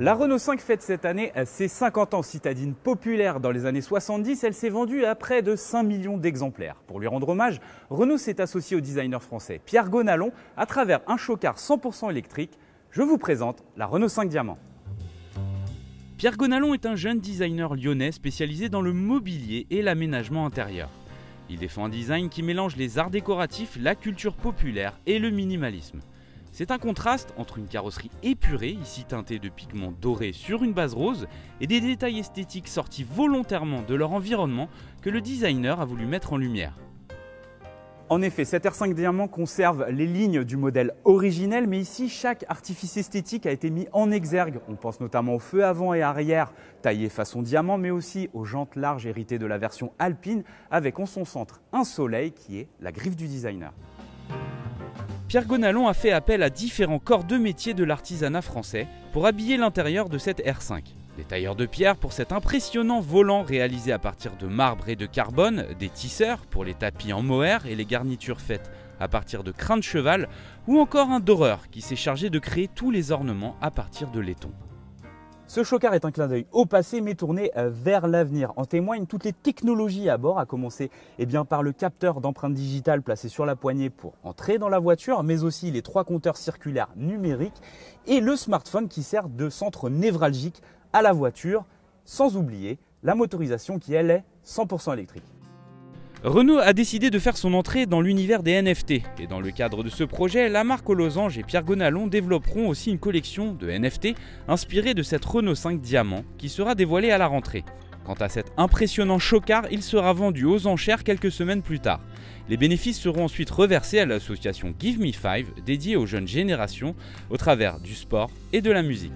La Renault 5 fête cette année ses 50 ans. Citadine populaire dans les années 70, elle s'est vendue à près de 5 millions d'exemplaires. Pour lui rendre hommage, Renault s'est associé au designer français Pierre Gonalon à travers un chocard 100% électrique. Je vous présente la Renault 5 Diamant. Pierre Gonalon est un jeune designer lyonnais spécialisé dans le mobilier et l'aménagement intérieur. Il défend un design qui mélange les arts décoratifs, la culture populaire et le minimalisme. C'est un contraste entre une carrosserie épurée, ici teintée de pigments dorés sur une base rose, et des détails esthétiques sortis volontairement de leur environnement que le designer a voulu mettre en lumière. En effet, cette R5 Diamant conserve les lignes du modèle originel, mais ici, chaque artifice esthétique a été mis en exergue. On pense notamment aux feux avant et arrière taillés façon diamant, mais aussi aux jantes larges héritées de la version alpine, avec en son centre un soleil qui est la griffe du designer. Pierre Gonalon a fait appel à différents corps de métier de l'artisanat français pour habiller l'intérieur de cette R5. Des tailleurs de pierre pour cet impressionnant volant réalisé à partir de marbre et de carbone, des tisseurs pour les tapis en mohair et les garnitures faites à partir de crins de cheval, ou encore un doreur qui s'est chargé de créer tous les ornements à partir de laiton. Ce chocard est un clin d'œil au passé mais tourné vers l'avenir. En témoignent toutes les technologies à bord, à commencer par le capteur d'empreinte digitale placé sur la poignée pour entrer dans la voiture, mais aussi les 3 compteurs circulaires numériques et le smartphone qui sert de centre névralgique à la voiture, sans oublier la motorisation qui elle est 100% électrique. Renault a décidé de faire son entrée dans l'univers des NFT et dans le cadre de ce projet, la marque aux losanges et Pierre Gonalon développeront aussi une collection de NFT inspirée de cette Renault 5 Diamant qui sera dévoilée à la rentrée. Quant à cet impressionnant chocard, il sera vendu aux enchères quelques semaines plus tard. Les bénéfices seront ensuite reversés à l'association Give Me 5 dédiée aux jeunes générations au travers du sport et de la musique.